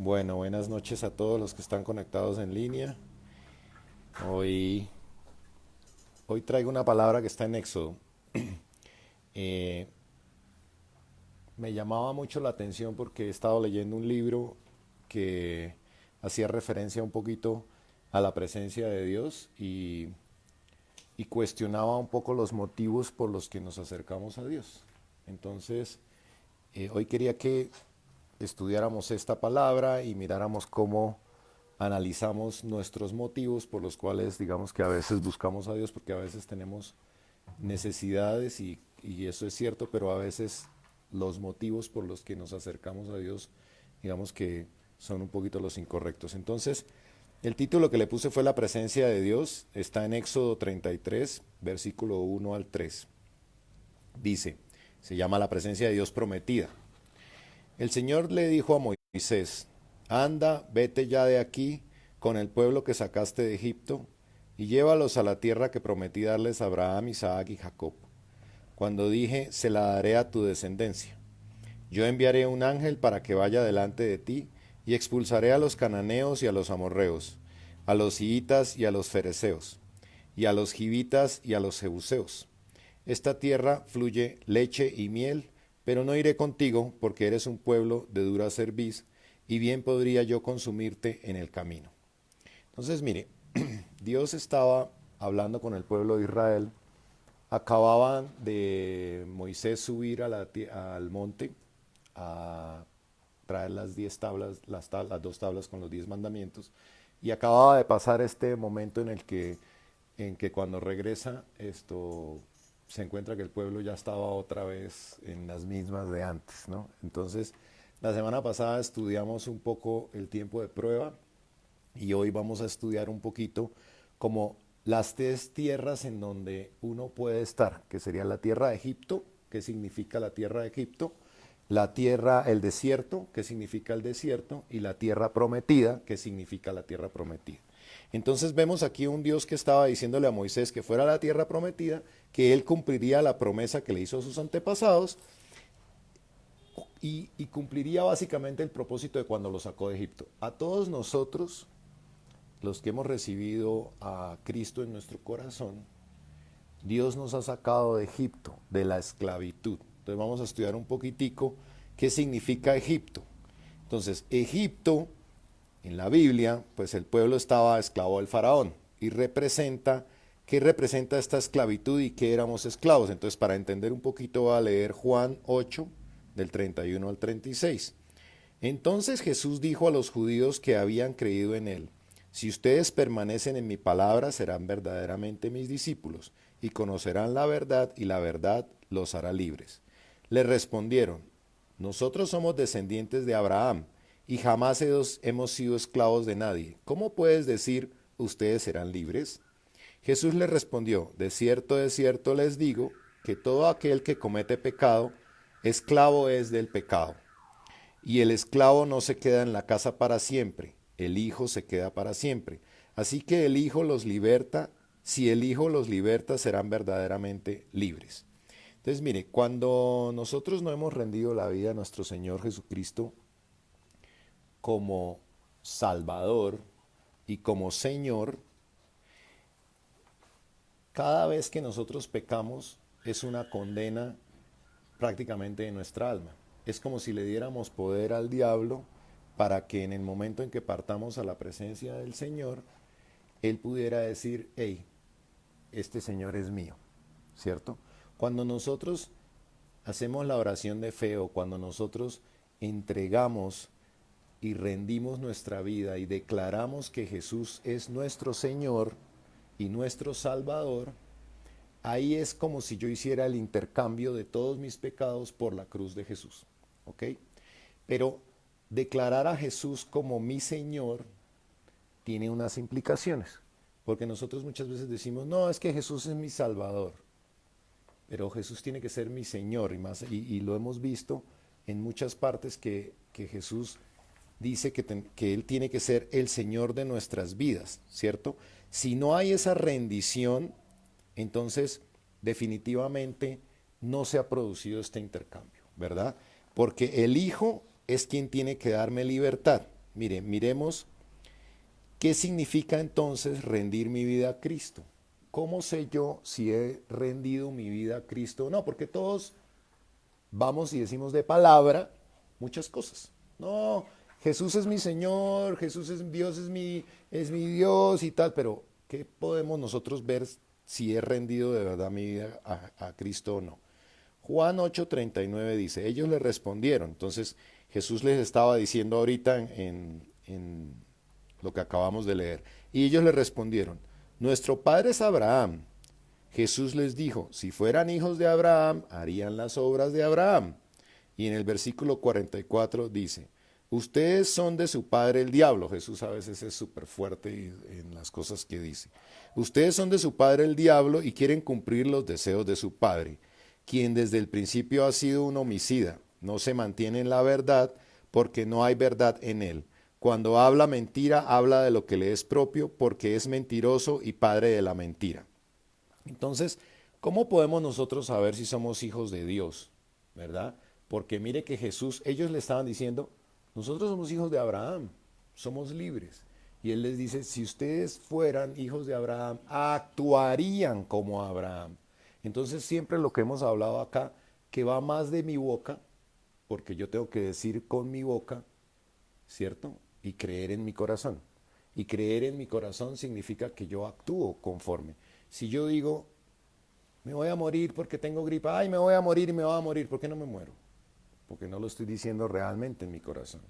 Bueno, buenas noches a todos los que están conectados en línea. Hoy, hoy traigo una palabra que está en Éxodo. Eh, Me llamaba mucho la atención porque he estado leyendo un libro que hacía referencia un poquito a la presencia de Dios y cuestionaba un poco los motivos por los que nos acercamos a Dios. Entonces, hoy quería que estudiáramos esta palabra y miráramos cómo analizamos nuestros motivos por los cuales digamos que a veces buscamos a Dios, porque a veces tenemos necesidades y eso es cierto, pero a veces los motivos por los que nos acercamos a Dios, digamos que son un poquito los incorrectos. Entonces, el título que le puse fue La presencia de Dios, está en Éxodo 33, versículo 1 al 3. Dice, se llama La presencia de Dios prometida. El Señor le dijo a Moisés, anda, vete ya de aquí con el pueblo que sacaste de Egipto y llévalos a la tierra que prometí darles a Abraham, Isaac y Jacob. Cuando dije, se la daré a tu descendencia. Yo enviaré un ángel para que vaya delante de ti y expulsaré a los cananeos y a los amorreos, a los hiitas y a los fereceos, y a los givitas y a los jebuseos. Esta tierra fluye leche y miel, pero no iré contigo porque eres un pueblo de dura cerviz y bien podría yo consumirte en el camino. Entonces, mire, Dios estaba hablando con el pueblo de Israel. Acababan de Moisés subir al monte a traer las 10 tablas, las 2 tablas con los 10 mandamientos. Y acababa de pasar este momento en que cuando regresa esto se encuentra que el pueblo ya estaba otra vez en las mismas de antes, ¿no? Entonces, la semana pasada estudiamos un poco el tiempo de prueba y hoy vamos a estudiar un poquito como las 3 tierras en donde uno puede estar, que sería la tierra de Egipto, que significa la tierra de Egipto, la tierra, el desierto, que significa el desierto, y la tierra prometida, que significa la tierra prometida. Entonces vemos aquí un Dios que estaba diciéndole a Moisés que fuera a la tierra prometida, que él cumpliría la promesa que le hizo a sus antepasados y cumpliría básicamente el propósito de cuando lo sacó de Egipto. A todos nosotros, los que hemos recibido a Cristo en nuestro corazón, Dios nos ha sacado de Egipto, de la esclavitud. Entonces vamos a estudiar un poquitico qué significa Egipto. Entonces, Egipto, en la Biblia, pues el pueblo estaba esclavo del faraón y representa, ¿qué representa esta esclavitud y qué éramos esclavos? Entonces, para entender un poquito voy a leer Juan 8, del 31 al 36. Entonces Jesús dijo a los judíos que habían creído en él, si ustedes permanecen en mi palabra, serán verdaderamente mis discípulos, y conocerán la verdad, y la verdad los hará libres. Le respondieron, nosotros somos descendientes de Abraham, y jamás hemos sido esclavos de nadie. ¿Cómo puedes decir, ustedes serán libres? Jesús les respondió, de cierto les digo, que todo aquel que comete pecado, esclavo es del pecado. Y el esclavo no se queda en la casa para siempre, el Hijo se queda para siempre. Así que el Hijo los liberta, si el Hijo los liberta serán verdaderamente libres. Entonces, mire, cuando nosotros no hemos rendido la vida a nuestro Señor Jesucristo como Salvador y como Señor, cada vez que nosotros pecamos es una condena prácticamente de nuestra alma. Es como si le diéramos poder al diablo para que en el momento en que partamos a la presencia del Señor, Él pudiera decir, hey, este Señor es mío, ¿cierto? Cuando nosotros hacemos la oración de fe o cuando nosotros entregamos y rendimos nuestra vida y declaramos que Jesús es nuestro Señor y nuestro Salvador, ahí es como si yo hiciera el intercambio de todos mis pecados por la cruz de Jesús. ¿Ok? Pero declarar a Jesús como mi Señor tiene unas implicaciones. Porque nosotros muchas veces decimos, no, es que Jesús es mi Salvador. Pero Jesús tiene que ser mi Señor. Y lo hemos visto en muchas partes que Jesús dice que Él tiene que ser el Señor de nuestras vidas, ¿cierto? Si no hay esa rendición, entonces definitivamente no se ha producido este intercambio, ¿verdad? Porque el Hijo es quien tiene que darme libertad. Miremos qué significa entonces rendir mi vida a Cristo. ¿Cómo sé yo si he rendido mi vida a Cristo o no? Porque todos vamos y decimos de palabra muchas cosas. No, Jesús es mi Señor, Jesús es Dios, es mi Dios y tal, pero ¿qué podemos nosotros ver si he rendido de verdad mi vida a Cristo o no? Juan 8:39 dice, ellos le respondieron. Entonces Jesús les estaba diciendo ahorita en lo que acabamos de leer. Y ellos le respondieron, nuestro padre es Abraham. Jesús les dijo, si fueran hijos de Abraham, harían las obras de Abraham. Y en el versículo 44 dice, ustedes son de su padre el diablo. Jesús a veces es súper fuerte en las cosas que dice. Ustedes son de su padre el diablo y quieren cumplir los deseos de su padre, quien desde el principio ha sido un homicida. No se mantiene en la verdad porque no hay verdad en él. Cuando habla mentira, habla de lo que le es propio porque es mentiroso y padre de la mentira. Entonces, ¿cómo podemos nosotros saber si somos hijos de Dios? ¿Verdad? Porque mire que Jesús, ellos le estaban diciendo, nosotros somos hijos de Abraham, somos libres. Y él les dice, si ustedes fueran hijos de Abraham, actuarían como Abraham. Entonces siempre lo que hemos hablado acá, que va más de mi boca, porque yo tengo que decir con mi boca, ¿cierto? Y creer en mi corazón. Y creer en mi corazón significa que yo actúo conforme. Si yo digo, me voy a morir porque tengo gripa, ay, me voy a morir y me voy a morir, ¿por qué no me muero? Porque no lo estoy diciendo realmente en mi corazón.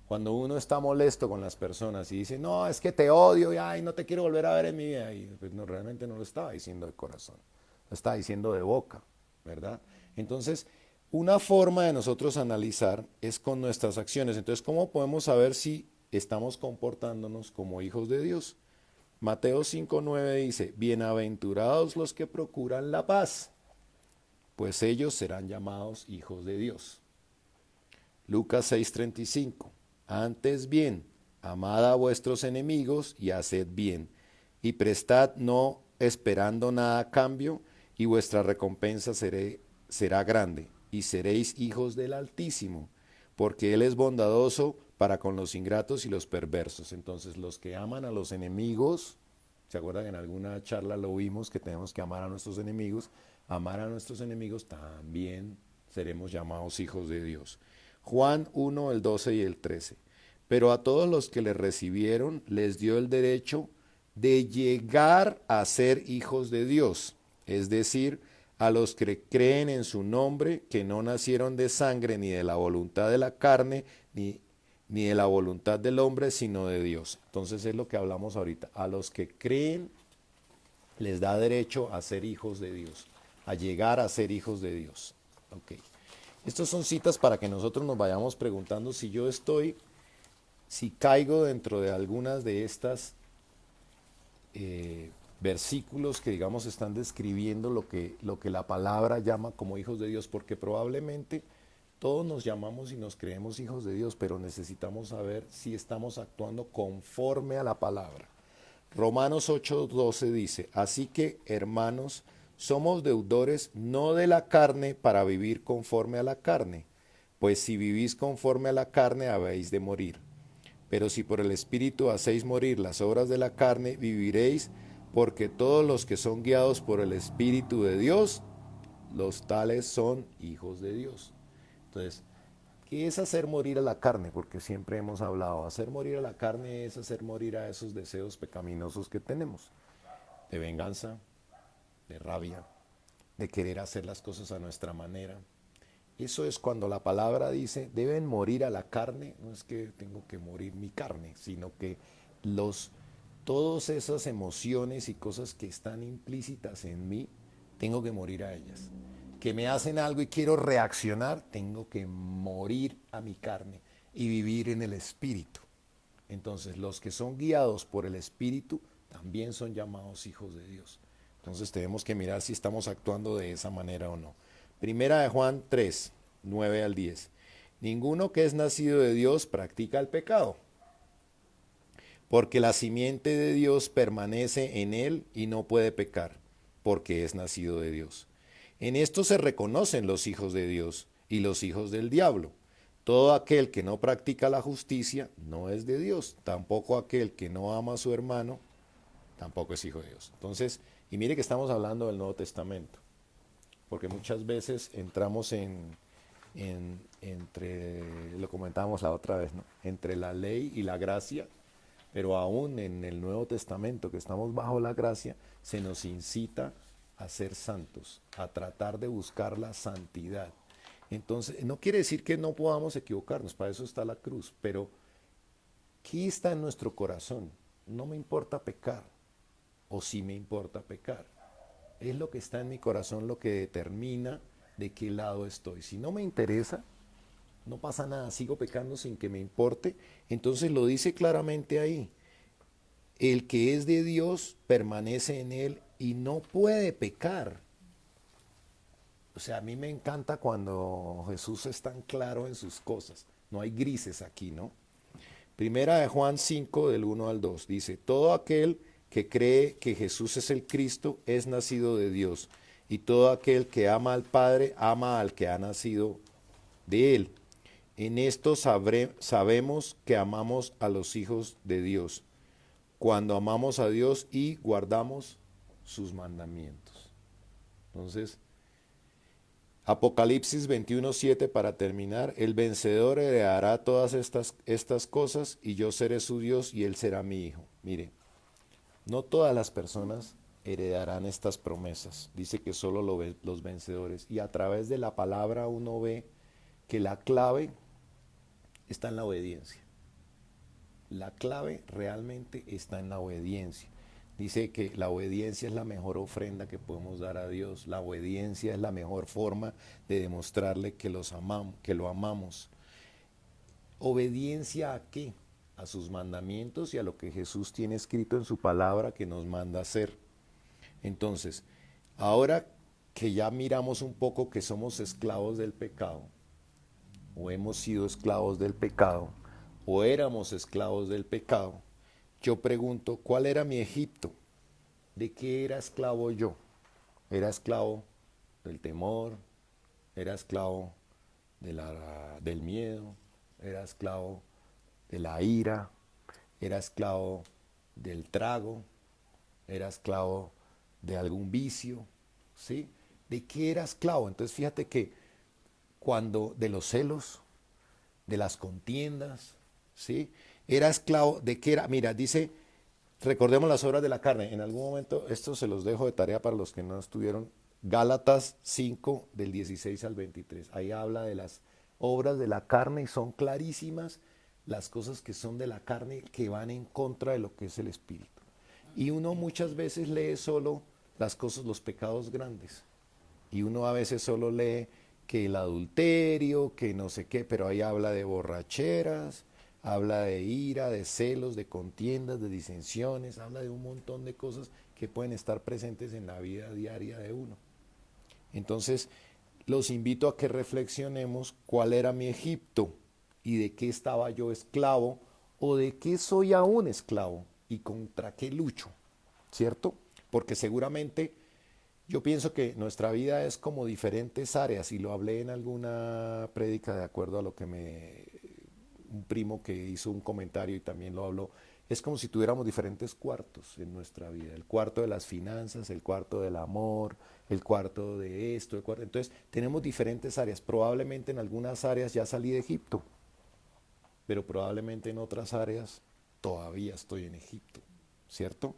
Cuando uno está molesto con las personas y dice, no, es que te odio y ay, no te quiero volver a ver en mi vida, y pues no, realmente no lo estaba diciendo de corazón, lo estaba diciendo de boca, ¿verdad? Entonces, una forma de nosotros analizar es con nuestras acciones. Entonces, ¿cómo podemos saber si estamos comportándonos como hijos de Dios? Mateo 5:9 dice, bienaventurados los que procuran la paz, pues ellos serán llamados hijos de Dios. Lucas 6:35, antes bien, amad a vuestros enemigos y haced bien, y prestad no esperando nada a cambio, y vuestra recompensa será grande, y seréis hijos del Altísimo, porque Él es bondadoso para con los ingratos y los perversos. Entonces, los que aman a los enemigos, ¿se acuerdan? En alguna charla lo vimos, que tenemos que amar a nuestros enemigos. Amar a nuestros enemigos también seremos llamados hijos de Dios. Juan 1, el 12 y el 13. Pero a todos los que le recibieron les dio el derecho de llegar a ser hijos de Dios, es decir, a los que creen en su nombre, que no nacieron de sangre, ni de la voluntad de la carne, ni de la voluntad del hombre, sino de Dios. Entonces es lo que hablamos ahorita. A los que creen les da derecho a ser hijos de Dios, a llegar a ser hijos de Dios. Okay. Estas son citas para que nosotros nos vayamos preguntando si caigo dentro de algunas de estas versículos que digamos están describiendo lo que la palabra llama como hijos de Dios, porque probablemente todos nos llamamos y nos creemos hijos de Dios, pero necesitamos saber si estamos actuando conforme a la palabra. Romanos 8:12 dice, así que, hermanos, somos deudores no de la carne para vivir conforme a la carne, pues si vivís conforme a la carne habéis de morir. Pero si por el Espíritu hacéis morir las obras de la carne, viviréis, porque todos los que son guiados por el Espíritu de Dios, los tales son hijos de Dios. Entonces, ¿qué es hacer morir a la carne? Porque siempre hemos hablado, hacer morir a la carne es hacer morir a esos deseos pecaminosos que tenemos, de venganza, de rabia, de querer hacer las cosas a nuestra manera. Eso es cuando la palabra dice, deben morir a la carne, no es que tengo que morir mi carne, sino que todas esas emociones y cosas que están implícitas en mí, tengo que morir a ellas. Que me hacen algo y quiero reaccionar, tengo que morir a mi carne y vivir en el Espíritu. Entonces, los que son guiados por el Espíritu también son llamados hijos de Dios. Entonces, tenemos que mirar si estamos actuando de esa manera o no. Primera de Juan 3, 9 al 10. Ninguno que es nacido de Dios practica el pecado, porque la simiente de Dios permanece en él y no puede pecar, porque es nacido de Dios. En esto se reconocen los hijos de Dios y los hijos del diablo. Todo aquel que no practica la justicia no es de Dios, tampoco aquel que no ama a su hermano tampoco es hijo de Dios. Entonces, y mire que estamos hablando del Nuevo Testamento, porque muchas veces entramos entre, lo comentábamos la otra vez, ¿no? Entre la ley y la gracia, pero aún en el Nuevo Testamento, que estamos bajo la gracia, se nos incita a ser santos, a tratar de buscar la santidad. Entonces, no quiere decir que no podamos equivocarnos, para eso está la cruz, pero ¿qué está en nuestro corazón? No me importa pecar, o sí me importa pecar. Es lo que está en mi corazón lo que determina de qué lado estoy. Si no me interesa, no pasa nada, sigo pecando sin que me importe. Entonces lo dice claramente ahí. El que es de Dios permanece en él y no puede pecar. O sea, a mí me encanta cuando Jesús es tan claro en sus cosas. No hay grises aquí, ¿no? Primera de Juan 5, del 1 al 2, dice, todo aquel que cree que Jesús es el Cristo es nacido de Dios, y todo aquel que ama al Padre ama al que ha nacido de él. En esto sabemos que amamos a los hijos de Dios, cuando amamos a Dios y guardamos sus mandamientos. Entonces, Apocalipsis 21:7 para terminar, el vencedor heredará todas estas cosas y yo seré su Dios y él será mi hijo. Mire, no todas las personas heredarán estas promesas, dice que solo los vencedores, y a través de la palabra uno ve que la clave está en la obediencia. La clave realmente está en la obediencia. Dice que la obediencia es la mejor ofrenda que podemos dar a Dios. La obediencia es la mejor forma de demostrarle que que lo amamos. ¿Obediencia a qué? A sus mandamientos y a lo que Jesús tiene escrito en su palabra que nos manda hacer. Entonces, ahora que ya miramos un poco que somos esclavos del pecado, o hemos sido esclavos del pecado, o éramos esclavos del pecado, yo pregunto, ¿cuál era mi Egipto? ¿De qué era esclavo yo? ¿Era esclavo del temor? ¿Era esclavo del miedo? ¿Era esclavo de la ira? ¿Era esclavo del trago? ¿Era esclavo de algún vicio? ¿Sí? ¿De qué era esclavo? Entonces fíjate que cuando de los celos, de las contiendas, ¿sí? Era esclavo de qué era. Mira, dice, recordemos las obras de la carne. En algún momento, esto se los dejo de tarea para los que no estuvieron. Gálatas 5, del 16 al 23. Ahí habla de las obras de la carne y son clarísimas las cosas que son de la carne que van en contra de lo que es el espíritu. Y uno muchas veces lee solo las cosas, los pecados grandes. Y uno a veces solo lee que el adulterio, que no sé qué, pero ahí habla de borracheras, habla de ira, de celos, de contiendas, de disensiones, habla de un montón de cosas que pueden estar presentes en la vida diaria de uno. Entonces, los invito a que reflexionemos cuál era mi Egipto y de qué estaba yo esclavo o de qué soy aún esclavo y contra qué lucho, ¿cierto? Porque seguramente yo pienso que nuestra vida es como diferentes áreas y lo hablé en alguna prédica de acuerdo a lo que un primo que hizo un comentario y también lo habló. Es como si tuviéramos diferentes cuartos en nuestra vida. El cuarto de las finanzas, el cuarto del amor, el cuarto de esto, el cuarto. Entonces, tenemos diferentes áreas. Probablemente en algunas áreas ya salí de Egipto, pero probablemente en otras áreas todavía estoy en Egipto, ¿cierto?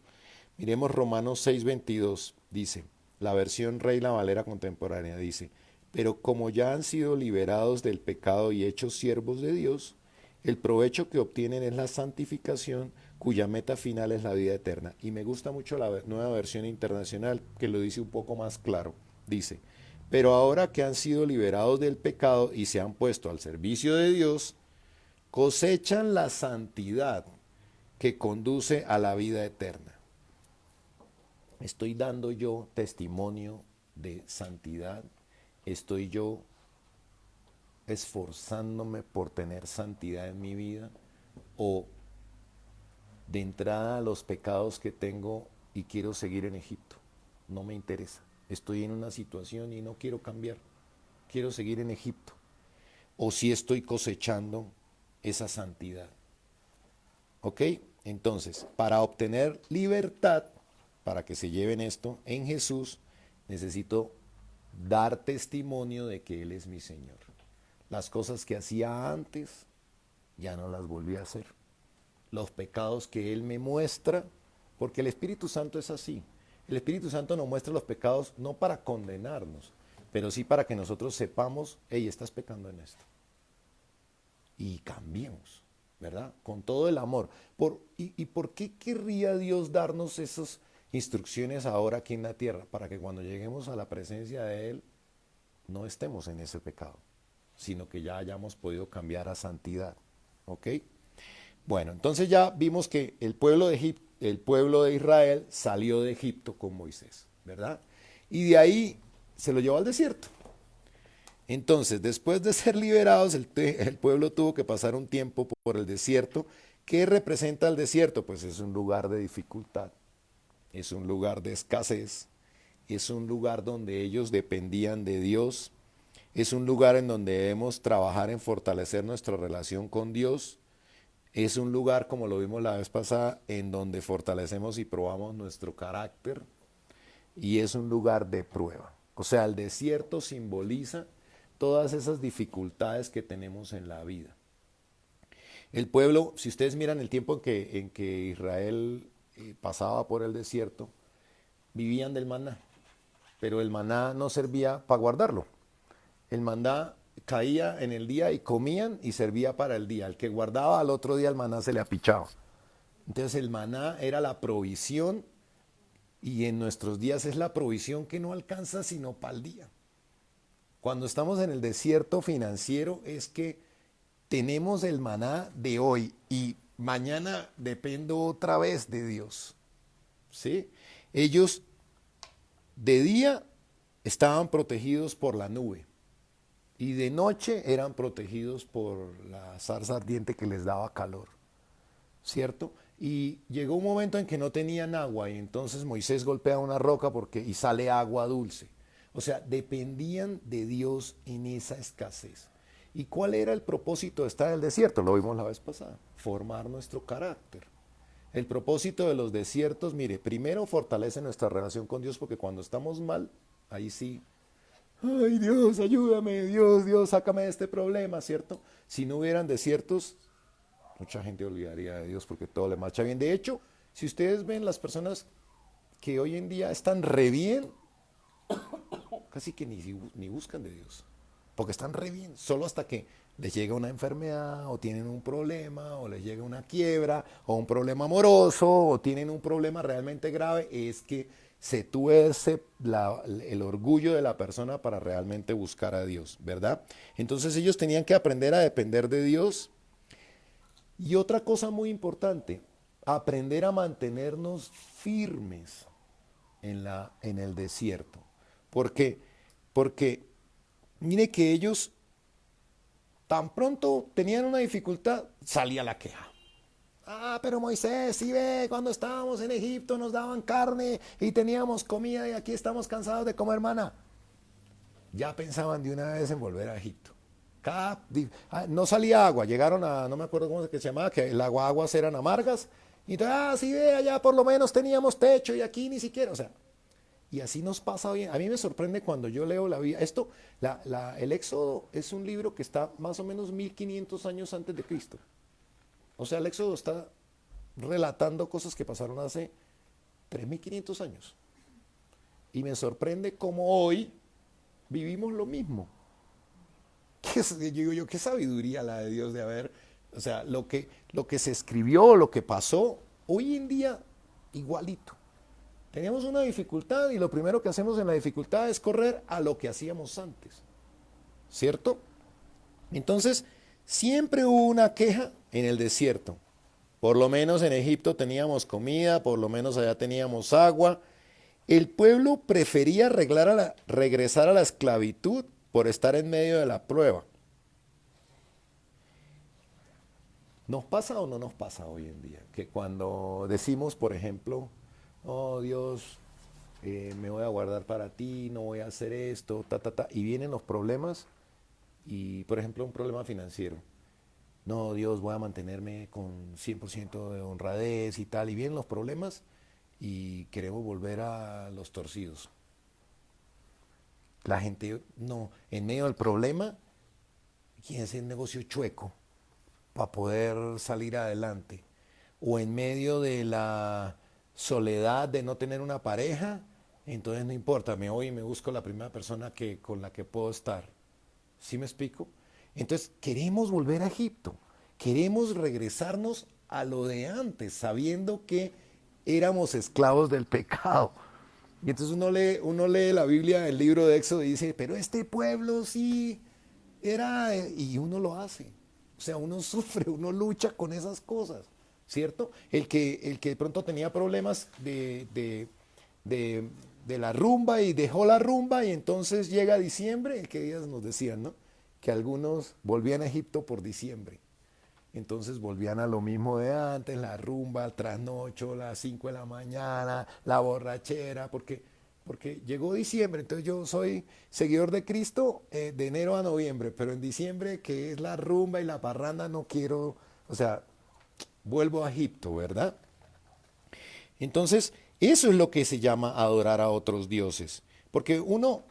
Miremos Romanos 6:22, dice, la versión Reina Valera contemporánea dice, pero como ya han sido liberados del pecado y hechos siervos de Dios, el provecho que obtienen es la santificación, cuya meta final es la vida eterna. Y me gusta mucho la nueva versión internacional, que lo dice un poco más claro. Dice, pero ahora que han sido liberados del pecado y se han puesto al servicio de Dios, cosechan la santidad que conduce a la vida eterna. ¿Estoy dando yo testimonio de santidad? ¿Estoy yo esforzándome por tener santidad en mi vida? ¿O de entrada los pecados que tengo y quiero seguir en Egipto? No me interesa. Estoy en una situación y no quiero cambiar. Quiero seguir en Egipto. o si estoy cosechando esa santidad. ¿Ok? Entonces, para obtener libertad, para que se lleven esto en Jesús, necesito dar testimonio de que Él es mi Señor. Las cosas que hacía antes, ya no las volví a hacer. Los pecados que Él me muestra, porque el Espíritu Santo es así. El Espíritu Santo nos muestra los pecados no para condenarnos, pero sí para que nosotros sepamos, hey, estás pecando en esto. Y cambiemos, ¿verdad? Con todo el amor. ¿Y por qué querría Dios darnos esas instrucciones ahora aquí en la tierra? Para que cuando lleguemos a la presencia de Él, no estemos en ese pecado, sino que ya hayamos podido cambiar a santidad. ¿Ok? Bueno, entonces ya vimos que el pueblo de Israel salió de Egipto con Moisés, ¿verdad? Y de ahí se lo llevó al desierto. Entonces, después de ser liberados, el pueblo tuvo que pasar un tiempo por el desierto. ¿Qué representa el desierto? Pues es un lugar de dificultad, es un lugar de escasez, es un lugar donde ellos dependían de Dios, es un lugar en donde debemos trabajar en fortalecer nuestra relación con Dios, es un lugar, como lo vimos la vez pasada, en donde fortalecemos y probamos nuestro carácter, y es un lugar de prueba. O sea, el desierto simboliza todas esas dificultades que tenemos en la vida. El pueblo, si ustedes miran el tiempo en que Israel pasaba por el desierto, vivían del maná, pero el maná no servía para guardarlo. El maná caía en el día y comían y servía para el día. El que guardaba al otro día el maná se le apichaba. Entonces el maná era la provisión, y en nuestros días es la provisión que no alcanza sino para el día. Cuando estamos en el desierto financiero es que tenemos el maná de hoy y mañana dependo otra vez de Dios. ¿Sí? Ellos de día estaban protegidos por la nube y de noche eran protegidos por la zarza ardiente que les daba calor. ¿Cierto? Y llegó un momento en que no tenían agua y entonces Moisés golpea una roca y sale agua dulce. O sea, dependían de Dios en esa escasez. ¿Y cuál era el propósito de estar en el desierto? Lo vimos la vez pasada, formar nuestro carácter. El propósito de los desiertos, mire, primero fortalece nuestra relación con Dios, porque cuando estamos mal, ahí sí, ay Dios, ayúdame, Dios, sácame de este problema, ¿cierto? Si no hubieran desiertos, mucha gente olvidaría de Dios porque todo le marcha bien. De hecho, si ustedes ven las personas que hoy en día están re bien, casi que ni buscan de Dios, porque están re bien, solo hasta que les llega una enfermedad o tienen un problema o les llega una quiebra o un problema amoroso o tienen un problema realmente grave, es que se tuerce el orgullo de la persona para realmente buscar a Dios, ¿verdad? Entonces ellos tenían que aprender a depender de Dios. Y otra cosa muy importante, aprender a mantenernos firmes en el desierto. ¿Por qué? Porque mire que ellos tan pronto tenían una dificultad, salía la queja. Ah, pero Moisés, si ve, cuando estábamos en Egipto nos daban carne y teníamos comida y aquí estamos cansados de comer maná. Ya pensaban de una vez en volver a Egipto. No salía agua, llegaron a, no me acuerdo cómo se llamaba, que las aguas eran amargas. Y entonces, sí ve, allá por lo menos teníamos techo y aquí ni siquiera, o sea. Y así nos pasa bien. A mí me sorprende cuando yo leo la Biblia. El Éxodo es un libro que está más o menos 1500 años antes de Cristo. O sea, el Éxodo está relatando cosas que pasaron hace 3500 años. Y me sorprende cómo hoy vivimos lo mismo. Digo yo, qué sabiduría la de Dios de haber, o sea, lo que se escribió, lo que pasó, hoy en día igualito. Tenemos una dificultad y lo primero que hacemos en la dificultad es correr a lo que hacíamos antes, ¿cierto? Entonces, siempre hubo una queja en el desierto. Por lo menos en Egipto teníamos comida, por lo menos allá teníamos agua. El pueblo prefería regresar a la esclavitud por estar en medio de la prueba. ¿Nos pasa o no nos pasa hoy en día? Que cuando decimos, por ejemplo, oh Dios, me voy a guardar para ti, no voy a hacer esto, y vienen los problemas, y, por ejemplo, un problema financiero. No, Dios, voy a mantenerme con 100% de honradez y tal. Y vienen los problemas y queremos volver a los torcidos. La gente, no, en medio del problema, quiere hacer un negocio chueco para poder salir adelante. O en medio de la soledad de no tener una pareja, entonces no importa, me voy y me busco la primera persona con la que puedo estar. ¿Sí me explico? Entonces queremos volver a Egipto, queremos regresarnos a lo de antes, sabiendo que éramos esclavos del pecado. Y entonces uno lee la Biblia, el libro de Éxodo y dice, pero este pueblo sí era, y uno lo hace. O sea, uno sufre, uno lucha con esas cosas, ¿cierto? El que de pronto tenía problemas de, de la rumba y dejó la rumba y entonces llega diciembre, que ellas nos decían, ¿no? Que algunos volvían a Egipto por diciembre. Entonces volvían a lo mismo de antes, la rumba, el trasnocho, las 5 de la mañana, la borrachera, porque llegó diciembre, entonces yo soy seguidor de Cristo de enero a noviembre, pero en diciembre, que es la rumba y la parranda, no quiero, o sea, vuelvo a Egipto, ¿verdad? Entonces, eso es lo que se llama adorar a otros dioses, porque uno,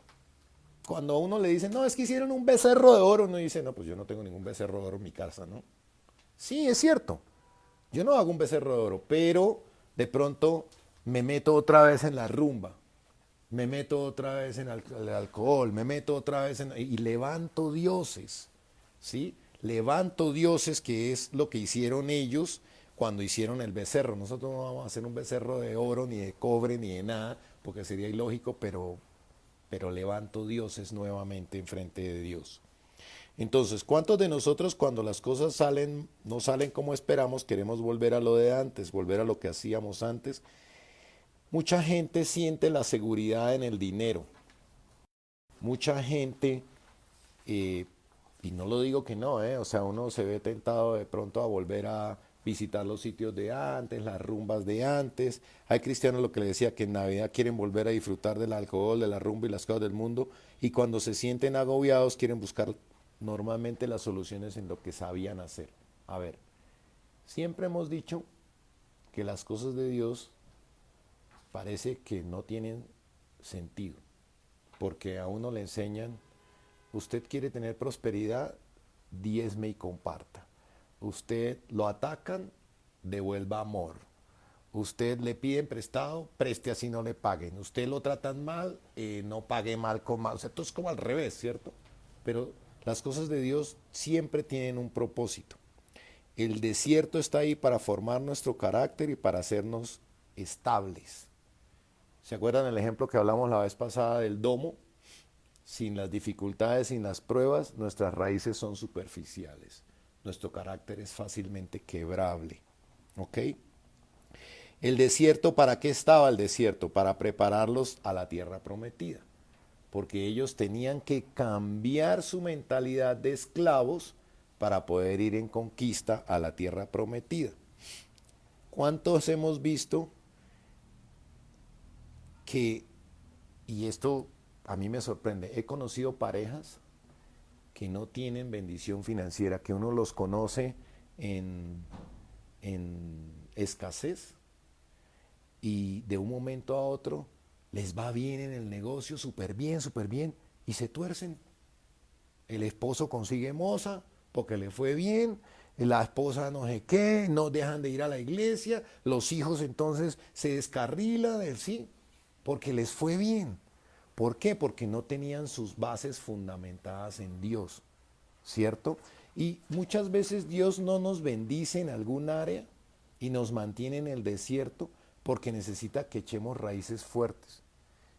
cuando a uno le dicen, no, es que hicieron un becerro de oro, uno dice, no, pues yo no tengo ningún becerro de oro en mi casa, ¿no? Sí, es cierto. Yo no hago un becerro de oro, pero de pronto me meto otra vez en la rumba, me meto otra vez en el alcohol, me meto otra vez y levanto dioses, ¿sí? Levanto dioses, que es lo que hicieron ellos cuando hicieron el becerro. Nosotros no vamos a hacer un becerro de oro, ni de cobre, ni de nada, porque sería ilógico, pero levanto dioses nuevamente enfrente de Dios. Entonces, ¿cuántos de nosotros cuando las cosas salen, no salen como esperamos, queremos volver a lo de antes, volver a lo que hacíamos antes? Mucha gente siente la seguridad en el dinero. Mucha gente, eh, y no lo digo que no, o sea, uno se ve tentado de pronto a volver a visitar los sitios de antes, las rumbas de antes. Hay cristianos, lo que le decía, que en Navidad quieren volver a disfrutar del alcohol, de la rumba y las cosas del mundo, y cuando se sienten agobiados quieren buscar normalmente las soluciones en lo que sabían hacer. A ver, siempre hemos dicho que las cosas de Dios parece que no tienen sentido, porque a uno le enseñan, usted quiere tener prosperidad, diezme y comparta. Usted lo atacan, devuelva amor. Usted le piden prestado, preste así no le paguen. Usted lo tratan mal, no pague mal con mal. O sea, todo es como al revés, ¿cierto? Pero las cosas de Dios siempre tienen un propósito. El desierto está ahí para formar nuestro carácter y para hacernos estables. ¿Se acuerdan el ejemplo que hablamos la vez pasada del domo? Sin las dificultades, sin las pruebas, nuestras raíces son superficiales. Nuestro carácter es fácilmente quebrable. ¿Ok? El desierto, ¿para qué estaba el desierto? Para prepararlos a la tierra prometida. Porque ellos tenían que cambiar su mentalidad de esclavos para poder ir en conquista a la tierra prometida. ¿Cuántos hemos visto que, y esto a mí me sorprende, he conocido parejas que no tienen bendición financiera, que uno los conoce en escasez y de un momento a otro les va bien en el negocio, súper bien, y se tuercen. El esposo consigue moza porque le fue bien, la esposa no sé qué, no dejan de ir a la iglesia, los hijos entonces se descarrilan, sí, porque les fue bien. ¿Por qué? Porque no tenían sus bases fundamentadas en Dios, ¿cierto? Y muchas veces Dios no nos bendice en algún área y nos mantiene en el desierto porque necesita que echemos raíces fuertes.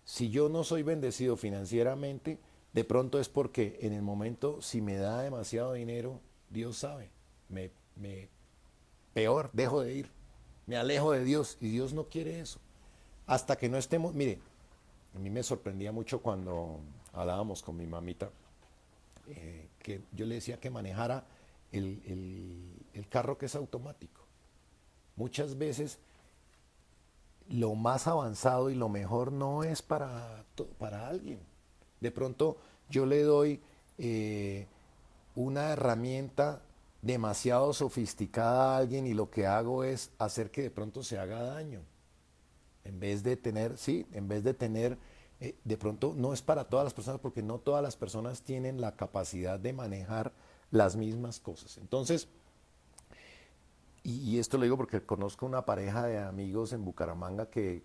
Si yo no soy bendecido financieramente, de pronto es porque en el momento, si me da demasiado dinero, Dios sabe, me peor, dejo de ir, me alejo de Dios y Dios no quiere eso. Hasta que no estemos, mire, a mí me sorprendía mucho cuando hablábamos con mi mamita, que yo le decía que manejara el carro que es automático. Muchas veces lo más avanzado y lo mejor no es para alguien. De pronto yo le doy una herramienta demasiado sofisticada a alguien y lo que hago es hacer que de pronto se haga daño. En vez de tener, sí, en vez de tener, de pronto no es para todas las personas porque no todas las personas tienen la capacidad de manejar las mismas cosas. Entonces, y esto lo digo porque conozco una pareja de amigos en Bucaramanga que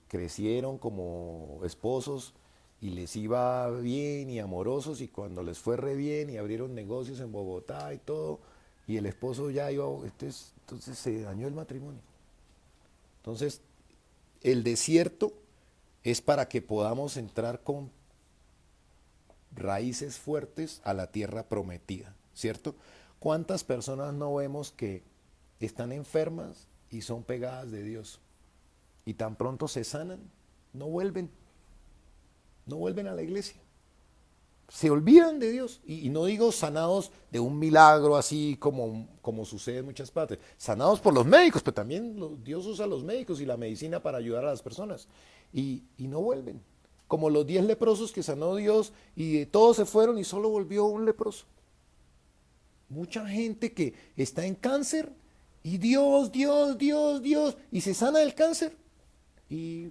crecieron como esposos y les iba bien y amorosos y cuando les fue re bien y abrieron negocios en Bogotá y todo, y el esposo ya iba, entonces se dañó el matrimonio. Entonces, el desierto es para que podamos entrar con raíces fuertes a la tierra prometida, ¿cierto? ¿Cuántas personas no vemos que están enfermas y son pegadas de Dios? Y tan pronto se sanan, no vuelven, no vuelven a la iglesia. Se olvidan de Dios. Y no digo sanados de un milagro así como sucede en muchas partes. Sanados por los médicos, pero también Dios usa a los médicos y la medicina para ayudar a las personas. Y no vuelven. Como los 10 leprosos que sanó Dios y todos se fueron y solo volvió un leproso. Mucha gente que está en cáncer y Dios, Dios, Dios, Dios, y se sana del cáncer y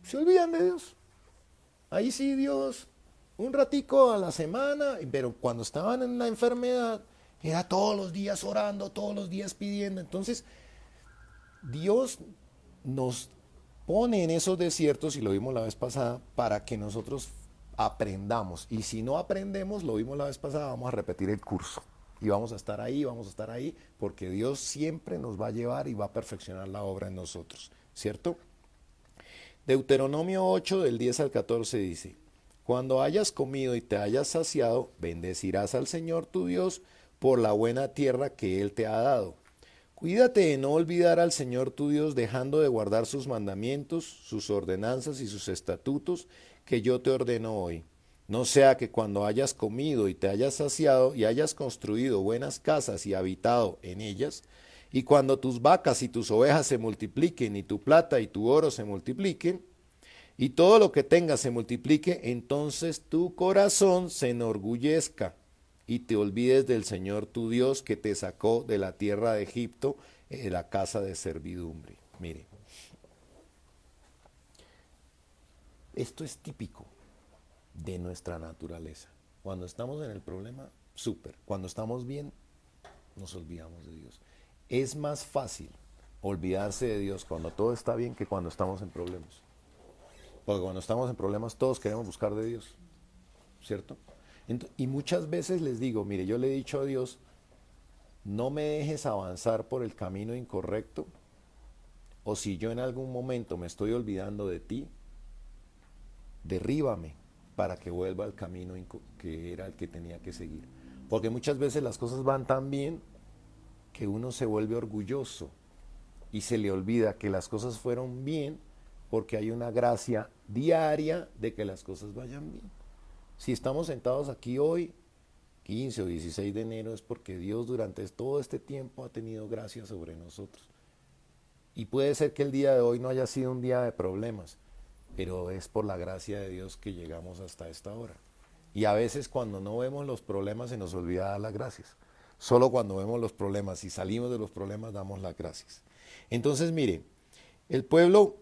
se olvidan de Dios. Ahí sí Dios, un ratico a la semana, pero cuando estaban en la enfermedad, era todos los días orando, todos los días pidiendo. Entonces, Dios nos pone en esos desiertos, y lo vimos la vez pasada, para que nosotros aprendamos. Y si no aprendemos, lo vimos la vez pasada, vamos a repetir el curso. Y vamos a estar ahí, porque Dios siempre nos va a llevar y va a perfeccionar la obra en nosotros, ¿cierto? Deuteronomio 8, del 10 al 14 dice: Cuando hayas comido y te hayas saciado, bendecirás al Señor tu Dios por la buena tierra que Él te ha dado. Cuídate de no olvidar al Señor tu Dios dejando de guardar sus mandamientos, sus ordenanzas y sus estatutos que yo te ordeno hoy. No sea que cuando hayas comido y te hayas saciado y hayas construido buenas casas y habitado en ellas, y cuando tus vacas y tus ovejas se multipliquen y tu plata y tu oro se multipliquen, y todo lo que tengas se multiplique, entonces tu corazón se enorgullezca y te olvides del Señor tu Dios que te sacó de la tierra de Egipto, de la casa de servidumbre. Mire, esto es típico de nuestra naturaleza. Cuando estamos en el problema, súper. Cuando estamos bien, nos olvidamos de Dios. Es más fácil olvidarse de Dios cuando todo está bien que cuando estamos en problemas. Porque cuando estamos en problemas todos queremos buscar de Dios, ¿cierto? Y muchas veces les digo, mire, yo le he dicho a Dios, no me dejes avanzar por el camino incorrecto, o si yo en algún momento me estoy olvidando de ti, derríbame para que vuelva al camino que era el que tenía que seguir. Porque muchas veces las cosas van tan bien que uno se vuelve orgulloso y se le olvida que las cosas fueron bien porque hay una gracia diaria de que las cosas vayan bien. Si estamos sentados aquí hoy, 15 o 16 de enero, es porque Dios durante todo este tiempo ha tenido gracia sobre nosotros. Y puede ser que el día de hoy no haya sido un día de problemas, pero es por la gracia de Dios que llegamos hasta esta hora. Y a veces cuando no vemos los problemas se nos olvida dar las gracias. Solo cuando vemos los problemas y salimos de los problemas damos las gracias. Entonces mire, el pueblo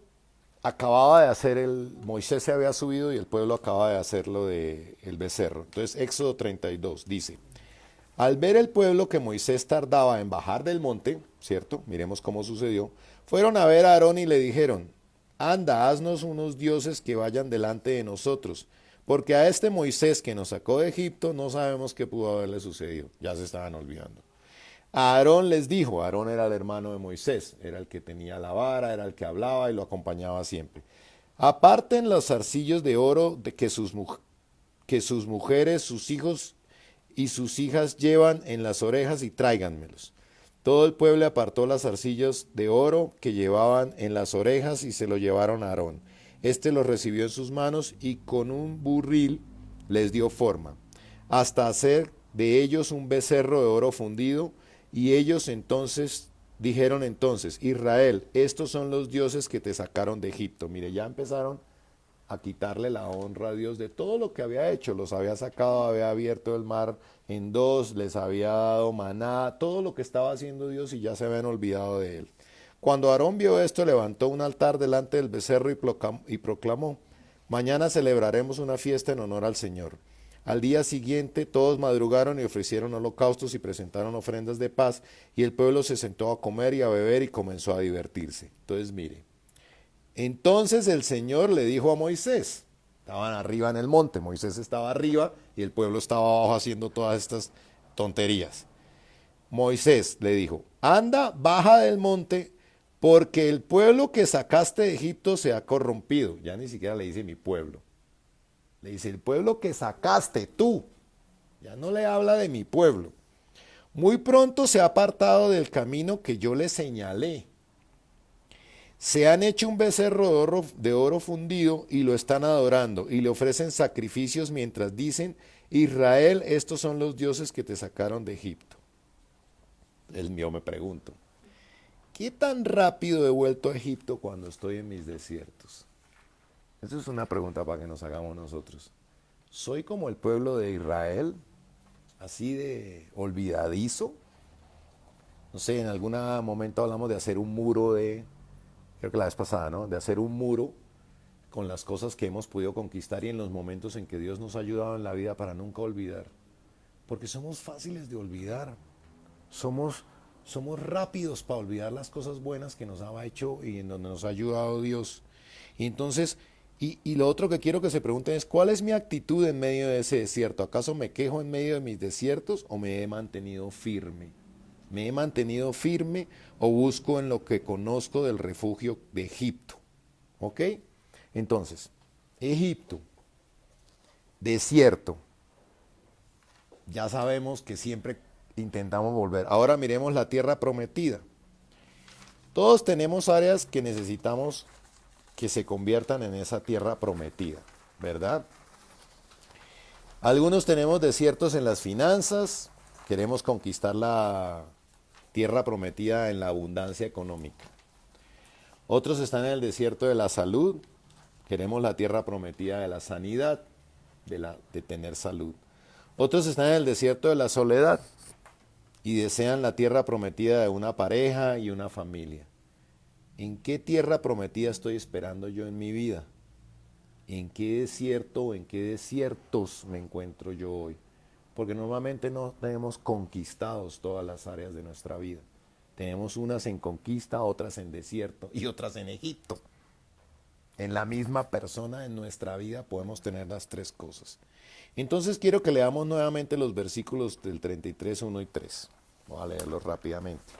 acababa de hacer Moisés se había subido y el pueblo acaba de hacer lo del becerro. Entonces Éxodo 32 dice: Al ver el pueblo que Moisés tardaba en bajar del monte, ¿cierto? Miremos cómo sucedió. Fueron a ver a Aarón y le dijeron: Anda, haznos unos dioses que vayan delante de nosotros, porque a este Moisés que nos sacó de Egipto no sabemos qué pudo haberle sucedido. Ya se estaban olvidando. A Aarón les dijo, Aarón era el hermano de Moisés, era el que tenía la vara, era el que hablaba y lo acompañaba siempre. Aparten los zarcillos de oro de que sus mujeres, sus hijos y sus hijas llevan en las orejas y tráiganmelos. Todo el pueblo apartó las arcillas de oro que llevaban en las orejas y se lo llevaron a Aarón. Este los recibió en sus manos y con un burril les dio forma, hasta hacer de ellos un becerro de oro fundido. Y ellos dijeron entonces, Israel, estos son los dioses que te sacaron de Egipto. Mire, ya empezaron a quitarle la honra a Dios de todo lo que había hecho. Los había sacado, había abierto el mar en dos, les había dado maná, todo lo que estaba haciendo Dios y ya se habían olvidado de él. Cuando Aarón vio esto, levantó un altar delante del becerro y proclamó: mañana celebraremos una fiesta en honor al Señor. Al día siguiente todos madrugaron y ofrecieron holocaustos y presentaron ofrendas de paz, y el pueblo se sentó a comer y a beber y comenzó a divertirse. Entonces mire, entonces el Señor le dijo a Moisés, estaban arriba en el monte, Moisés estaba arriba y el pueblo estaba abajo haciendo todas estas tonterías. Moisés le dijo: anda, baja del monte, porque el pueblo que sacaste de Egipto se ha corrompido. Ya ni siquiera le dice mi pueblo. Le dice el pueblo que sacaste tú. Ya no le habla de mi pueblo. Muy pronto se ha apartado del camino que yo le señalé. Se han hecho un becerro de oro fundido y lo están adorando y le ofrecen sacrificios mientras dicen: Israel, estos son los dioses que te sacaron de Egipto. Yo me pregunto, ¿qué tan rápido he vuelto a Egipto cuando estoy en mis desiertos? Esa es una pregunta para que nos hagamos nosotros. ¿Soy como el pueblo de Israel? ¿Así de olvidadizo? No sé, en algún momento hablamos de hacer un muro creo que la vez pasada, ¿no? De hacer un muro con las cosas que hemos podido conquistar y en los momentos en que Dios nos ha ayudado en la vida para nunca olvidar. Porque somos fáciles de olvidar. Somos rápidos para olvidar las cosas buenas que nos ha hecho y en donde nos ha ayudado Dios. Y entonces, y lo otro que quiero que se pregunten es: ¿cuál es mi actitud en medio de ese desierto? ¿Acaso me quejo en medio de mis desiertos o me he mantenido firme? ¿Me he mantenido firme o busco en lo que conozco del refugio de Egipto? ¿Ok? Entonces, Egipto, desierto. Ya sabemos que siempre intentamos volver. Ahora miremos la tierra prometida. Todos tenemos áreas que necesitamos que se conviertan en esa tierra prometida, ¿verdad? Algunos tenemos desiertos en las finanzas, queremos conquistar la tierra prometida en la abundancia económica. Otros están en el desierto de la salud, queremos la tierra prometida de la sanidad, de tener salud. Otros están en el desierto de la soledad y desean la tierra prometida de una pareja y una familia. ¿En qué tierra prometida estoy esperando yo en mi vida? ¿En qué desierto o en qué desiertos me encuentro yo hoy? Porque normalmente no tenemos conquistados todas las áreas de nuestra vida. Tenemos unas en conquista, otras en desierto y otras en Egipto. En la misma persona en nuestra vida podemos tener las tres cosas. Entonces quiero que leamos nuevamente los versículos del 33, 1 y 3. Voy a leerlos rápidamente.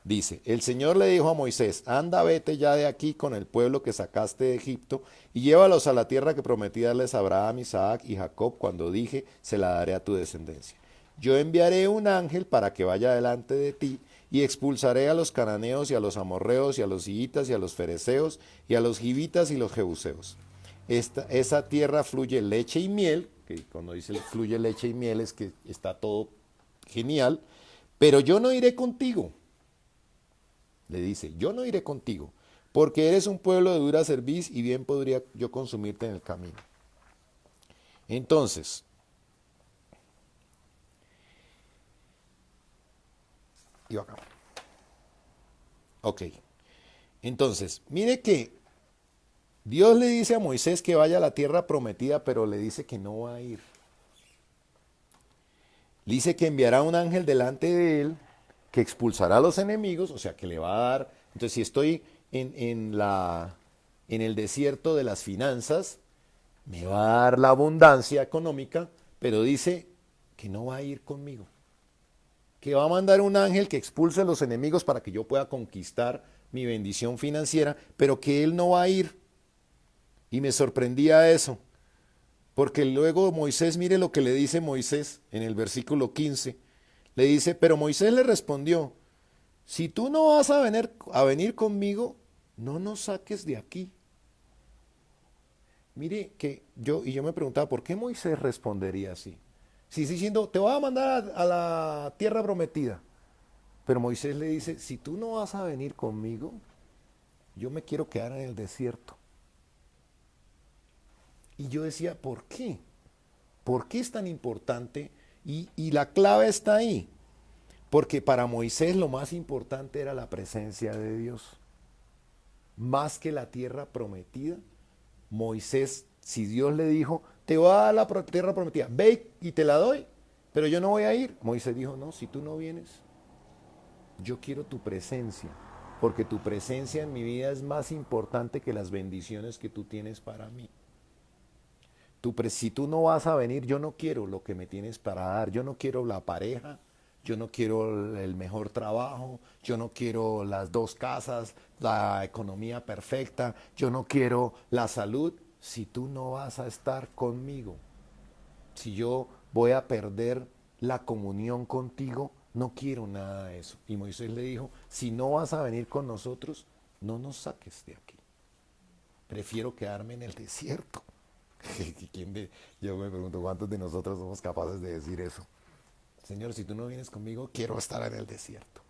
Dice: el Señor le dijo a Moisés: anda, vete ya de aquí con el pueblo que sacaste de Egipto y llévalos a la tierra que prometí darles a Abraham, Isaac y Jacob cuando dije: se la daré a tu descendencia. Yo enviaré un ángel para que vaya delante de ti y expulsaré a los cananeos y a los amorreos y a los hivitas y a los fereceos y a los givitas y los jebuseos. Esa tierra fluye leche y miel, que cuando dice fluye leche y miel es que está todo genial, pero yo no iré contigo. Le dice: yo no iré contigo, porque eres un pueblo de dura cerviz y bien podría yo consumirte en el camino. Entonces, iba acá. Ok. Entonces, mire que Dios le dice a Moisés que vaya a la tierra prometida, pero le dice que no va a ir. Le dice que enviará un ángel delante de él, que expulsará a los enemigos, o sea, que le va a dar. Entonces, si estoy en el desierto de las finanzas, me va a dar la abundancia económica, pero dice que no va a ir conmigo. Que va a mandar un ángel que expulse a los enemigos para que yo pueda conquistar mi bendición financiera, pero que él no va a ir. Y me sorprendía eso, porque luego Moisés, mire lo que le dice Moisés en el versículo 15. Le dice: pero Moisés le respondió: si tú no vas a venir conmigo, no nos saques de aquí. Mire que yo me preguntaba, ¿por qué Moisés respondería así? Si diciendo: te voy a mandar a la tierra prometida. Pero Moisés le dice: si tú no vas a venir conmigo, yo me quiero quedar en el desierto. Y yo decía, ¿por qué? ¿Por qué es tan importante? Y la clave está ahí. Porque para Moisés lo más importante era la presencia de Dios. Más que la tierra prometida, Moisés, si Dios le dijo, te voy a dar la tierra prometida, ve y te la doy, pero yo no voy a ir. Moisés dijo, no, si tú no vienes, yo quiero tu presencia, porque tu presencia en mi vida es más importante que las bendiciones que tú tienes para mí. Si tú no vas a venir, yo no quiero lo que me tienes para dar, yo no quiero la pareja, yo no quiero el mejor trabajo, yo no quiero las dos casas, la economía perfecta, yo no quiero la salud, si tú no vas a estar conmigo. Si yo voy a perder la comunión contigo, no quiero nada de eso. Y Moisés le dijo, si no vas a venir con nosotros, no nos saques de aquí. Prefiero quedarme en el desierto. Yo me pregunto, ¿cuántos de nosotros somos capaces de decir eso? Señor, si tú no vienes conmigo, quiero estar en el desierto.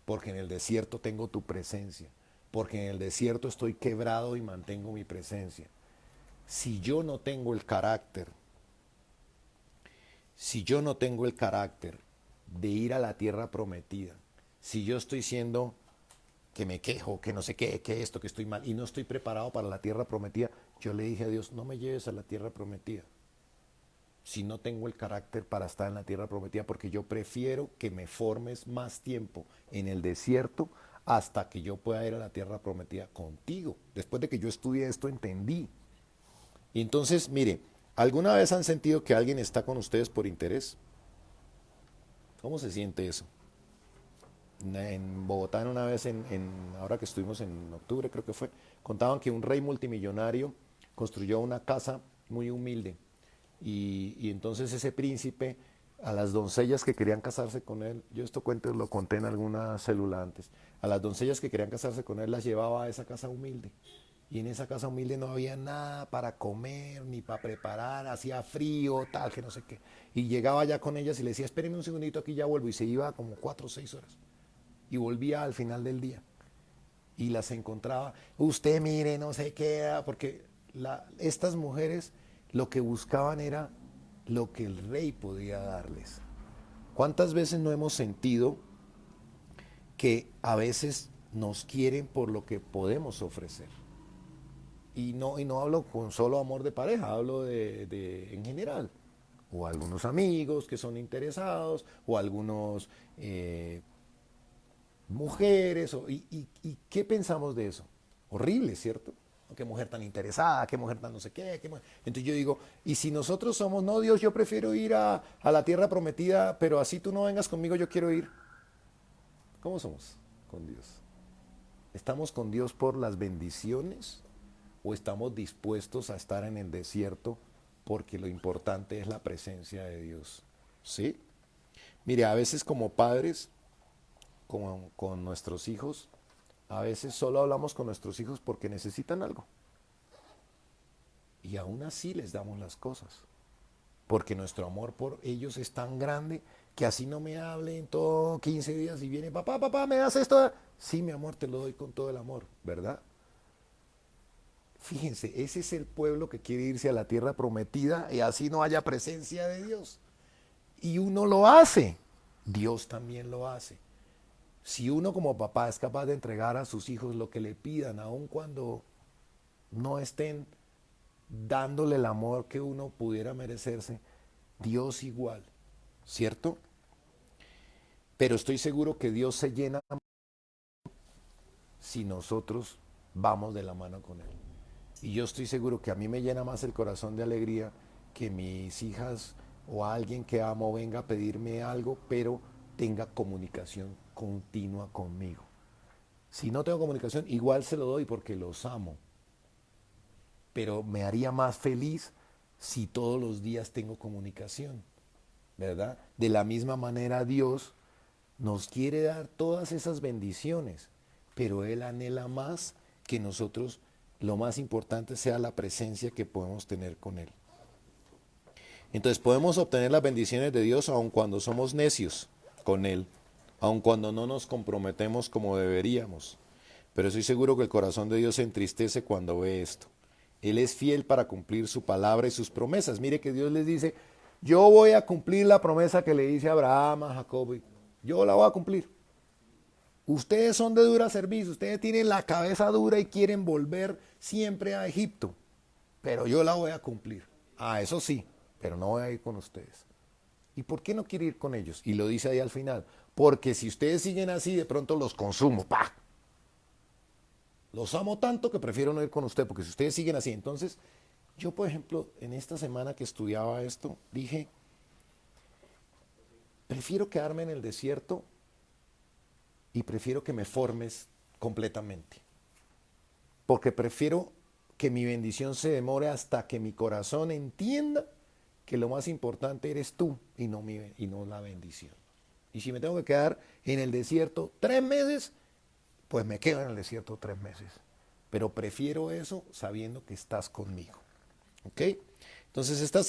Porque en el desierto tengo tu presencia. Porque en el desierto estoy quebrado y mantengo mi presencia. Si yo no tengo el carácter, si yo no tengo el carácter de ir a la tierra prometida, si yo estoy siendo que me quejo, que no sé qué, que esto, que estoy mal, y no estoy preparado para la tierra prometida, yo le dije a Dios, no me lleves a la tierra prometida, si no tengo el carácter para estar en la tierra prometida, porque yo prefiero que me formes más tiempo en el desierto hasta que yo pueda ir a la tierra prometida contigo. Después de que yo estudié esto, entendí. Y entonces, mire, ¿alguna vez han sentido que alguien está con ustedes por interés? ¿Cómo se siente eso? En Bogotá, en una vez, ahora que estuvimos en octubre, creo que fue, contaban que un rey multimillonario construyó una casa muy humilde. Y entonces ese príncipe, a las doncellas que querían casarse con él, yo esto cuento, lo conté en alguna célula antes, a las doncellas que querían casarse con él las llevaba a esa casa humilde. Y en esa casa humilde no había nada para comer, ni para preparar, hacía frío, tal, que no sé qué. Y llegaba ya con ellas y le decía, espérenme un segundito, aquí ya vuelvo. Y se iba como 4 o 6 horas. Y volvía al final del día. Y las encontraba, usted mire, no sé qué, porque estas mujeres lo que buscaban era lo que el rey podía darles. ¿Cuántas veces no hemos sentido que a veces nos quieren por lo que podemos ofrecer? Y no hablo con solo amor de pareja, hablo en general. O algunos amigos que son interesados, o algunos mujeres. ¿Y qué pensamos de eso? Horrible, ¿cierto? Qué mujer tan interesada, qué mujer tan no sé qué. Entonces yo digo, y si nosotros somos, no, Dios, yo prefiero ir a la tierra prometida, pero así tú no vengas conmigo, yo quiero ir. ¿Cómo somos con Dios? ¿Estamos con Dios por las bendiciones o estamos dispuestos a estar en el desierto porque lo importante es la presencia de Dios? ¿Sí? Mire, a veces como padres, con nuestros hijos, a veces solo hablamos con nuestros hijos porque necesitan algo. Y aún así les damos las cosas. Porque nuestro amor por ellos es tan grande que así no me hablen todos 15 días y viene, papá, papá, ¿me das esto? Sí, mi amor, te lo doy con todo el amor, ¿verdad? Fíjense, ese es el pueblo que quiere irse a la tierra prometida y así no haya presencia de Dios. Y uno lo hace, Dios también lo hace. Si uno como papá es capaz de entregar a sus hijos lo que le pidan, aun cuando no estén dándole el amor que uno pudiera merecerse, Dios igual, ¿cierto? Pero estoy seguro que Dios se llena si nosotros vamos de la mano con Él. Y yo estoy seguro que a mí me llena más el corazón de alegría que mis hijas o alguien que amo venga a pedirme algo, pero tenga comunicación continua conmigo. Si no tengo comunicación, igual se lo doy porque los amo. Pero me haría más feliz si todos los días tengo comunicación, ¿verdad? De la misma manera Dios nos quiere dar todas esas bendiciones, pero Él anhela más que nosotros, lo más importante sea la presencia que podemos tener con Él. Entonces podemos obtener las bendiciones de Dios aun cuando somos necios con Él, aun cuando no nos comprometemos como deberíamos. Pero estoy seguro que el corazón de Dios se entristece cuando ve esto. Él es fiel para cumplir su palabra y sus promesas. Mire que Dios les dice, yo voy a cumplir la promesa que le hice a Abraham, a Jacob. Yo la voy a cumplir. Ustedes son de dura servicio, ustedes tienen la cabeza dura y quieren volver siempre a Egipto. Pero yo la voy a cumplir. Ah, eso sí, pero no voy a ir con ustedes. ¿Y por qué no quiere ir con ellos? Y lo dice ahí al final. Porque si ustedes siguen así, de pronto los consumo. ¡Pah! Los amo tanto que prefiero no ir con usted, porque si ustedes siguen así, entonces, yo por ejemplo, en esta semana que estudiaba esto, dije, prefiero quedarme en el desierto y prefiero que me formes completamente. Porque prefiero que mi bendición se demore hasta que mi corazón entienda que lo más importante eres tú y no la bendición. Y si me tengo que quedar en el desierto 3 meses, pues me quedo en el desierto 3 meses. Pero prefiero eso sabiendo que estás conmigo. ¿Ok? Entonces esta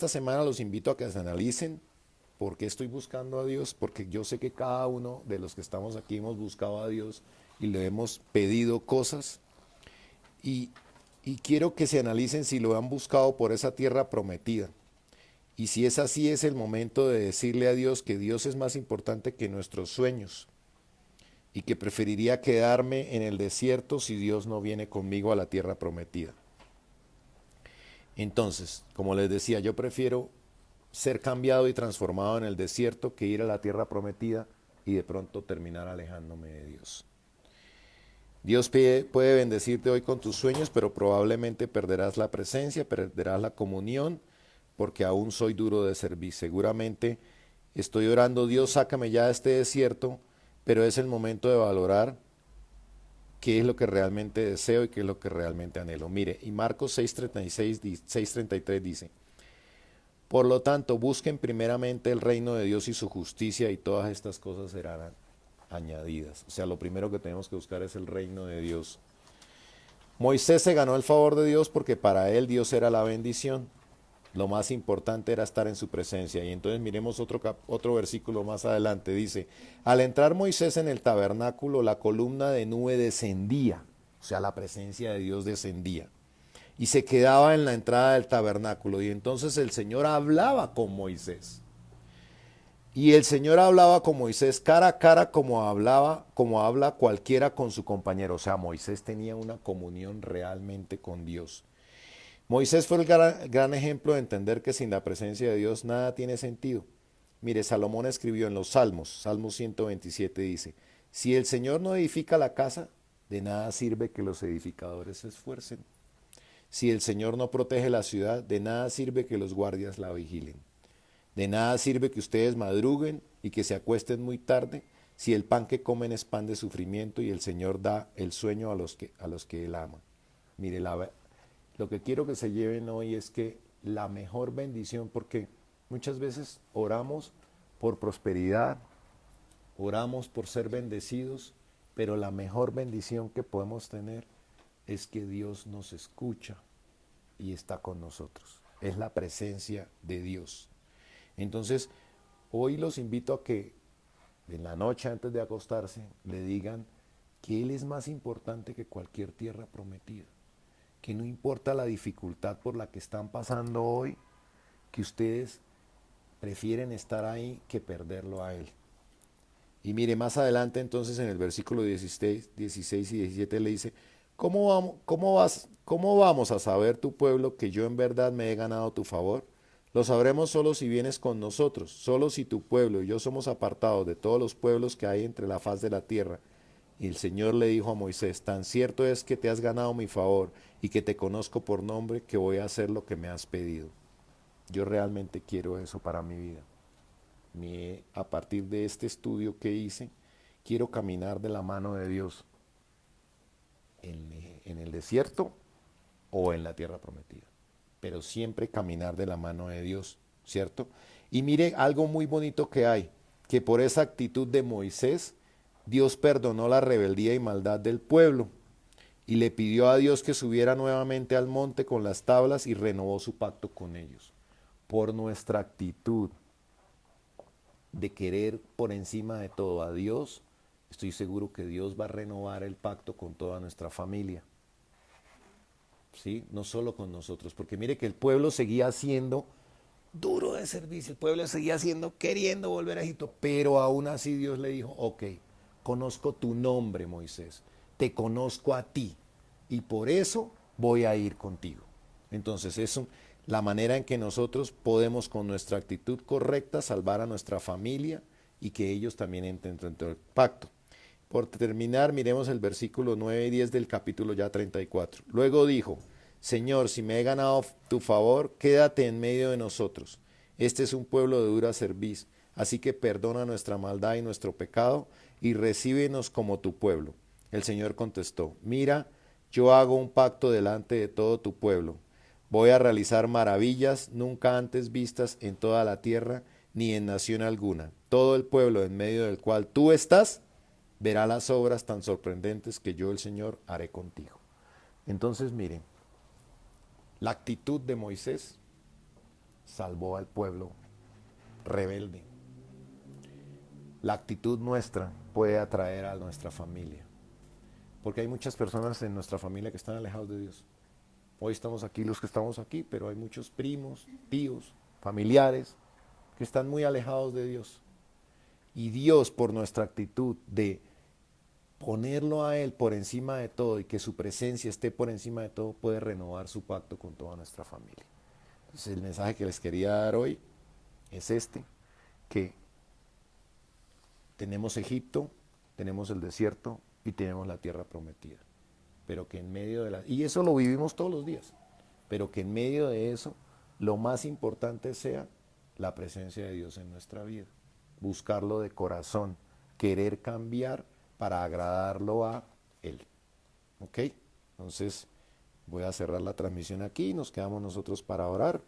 semana los invito a que se analicen por qué estoy buscando a Dios, porque yo sé que cada uno de los que estamos aquí hemos buscado a Dios y le hemos pedido cosas. Y quiero que se analicen si lo han buscado por esa tierra prometida. Y si es así, es el momento de decirle a Dios que Dios es más importante que nuestros sueños y que preferiría quedarme en el desierto si Dios no viene conmigo a la tierra prometida. Entonces, como les decía, yo prefiero ser cambiado y transformado en el desierto que ir a la tierra prometida y de pronto terminar alejándome de Dios. Dios puede bendecirte hoy con tus sueños, pero probablemente perderás la presencia, perderás la comunión, porque aún soy duro de servir. Seguramente estoy orando, Dios, sácame ya de este desierto, pero es el momento de valorar qué es lo que realmente deseo y qué es lo que realmente anhelo. Mire, y Marcos 6:33 dice, por lo tanto, busquen primeramente el reino de Dios y su justicia y todas estas cosas serán añadidas. O sea, lo primero que tenemos que buscar es el reino de Dios. Moisés se ganó el favor de Dios porque para él Dios era la bendición. Lo más importante era estar en su presencia. Y entonces miremos otro versículo más adelante. Dice, al entrar Moisés en el tabernáculo, la columna de nube descendía. O sea, la presencia de Dios descendía. Y se quedaba en la entrada del tabernáculo. Y entonces el Señor hablaba con Moisés. Y el Señor hablaba con Moisés cara a cara como habla cualquiera con su compañero. O sea, Moisés tenía una comunión realmente con Dios. Moisés fue el gran ejemplo de entender que sin la presencia de Dios nada tiene sentido. Mire, Salomón escribió en los Salmos, Salmo 127 dice, si el Señor no edifica la casa, de nada sirve que los edificadores se esfuercen. Si el Señor no protege la ciudad, de nada sirve que los guardias la vigilen. De nada sirve que ustedes madruguen y que se acuesten muy tarde, si el pan que comen es pan de sufrimiento y el Señor da el sueño a los que Él ama. Mire, lo que quiero que se lleven hoy es que la mejor bendición, porque muchas veces oramos por prosperidad, oramos por ser bendecidos, pero la mejor bendición que podemos tener es que Dios nos escucha y está con nosotros. Es la presencia de Dios. Entonces, hoy los invito a que en la noche antes de acostarse le digan que Él es más importante que cualquier tierra prometida. Que no importa la dificultad por la que están pasando hoy, que ustedes prefieren estar ahí que perderlo a Él. Y mire, más adelante entonces en el versículo 16 y 17 le dice, ¿Cómo vamos a saber tu pueblo que yo en verdad me he ganado tu favor? Lo sabremos solo si vienes con nosotros, solo si tu pueblo y yo somos apartados de todos los pueblos que hay entre la faz de la tierra. Y el Señor le dijo a Moisés, tan cierto es que te has ganado mi favor y que te conozco por nombre, que voy a hacer lo que me has pedido. Yo realmente quiero eso para mi vida. A partir de este estudio que hice, quiero caminar de la mano de Dios en el desierto o en la tierra prometida. Pero siempre caminar de la mano de Dios, ¿cierto? Y mire algo muy bonito que hay, que por esa actitud de Moisés, Dios perdonó la rebeldía y maldad del pueblo y le pidió a Dios que subiera nuevamente al monte con las tablas y renovó su pacto con ellos. Por nuestra actitud de querer por encima de todo a Dios, estoy seguro que Dios va a renovar el pacto con toda nuestra familia. ¿sí? No solo con nosotros, porque mire que el pueblo seguía siendo duro de servicio, el pueblo seguía siendo queriendo volver a Egipto, pero aún así Dios le dijo, ok, conozco tu nombre, Moisés, te conozco a ti y por eso voy a ir contigo. Entonces eso, la manera en que nosotros podemos con nuestra actitud correcta salvar a nuestra familia y que ellos también entren dentro del pacto. Por terminar, miremos el versículo 9 y 10 del capítulo ya 34. Luego dijo, Señor, si me he ganado tu favor, quédate en medio de nosotros. Este es un pueblo de dura cerviz, así que perdona nuestra maldad y nuestro pecado y recíbenos como tu pueblo. El Señor contestó, mira, yo hago un pacto delante de todo tu pueblo. Voy a realizar maravillas nunca antes vistas en toda la tierra ni en nación alguna. Todo el pueblo en medio del cual tú estás verá las obras tan sorprendentes que yo, el Señor, haré contigo. Entonces, miren, la actitud de Moisés salvó al pueblo rebelde. La actitud nuestra puede atraer a nuestra familia, porque hay muchas personas en nuestra familia que están alejados de Dios. Hoy estamos aquí los que estamos aquí, pero hay muchos primos, tíos, familiares que están muy alejados de Dios. Y Dios, por nuestra actitud de ponerlo a Él por encima de todo y que su presencia esté por encima de todo, puede renovar su pacto con toda nuestra familia. Entonces el mensaje que les quería dar hoy es este, que tenemos Egipto, tenemos el desierto y tenemos la tierra prometida. Pero que en medio de y eso lo vivimos todos los días, pero que en medio de eso lo más importante sea la presencia de Dios en nuestra vida. Buscarlo de corazón, querer cambiar para agradarlo a Él. ¿Ok? Entonces voy a cerrar la transmisión aquí, nos quedamos nosotros para orar.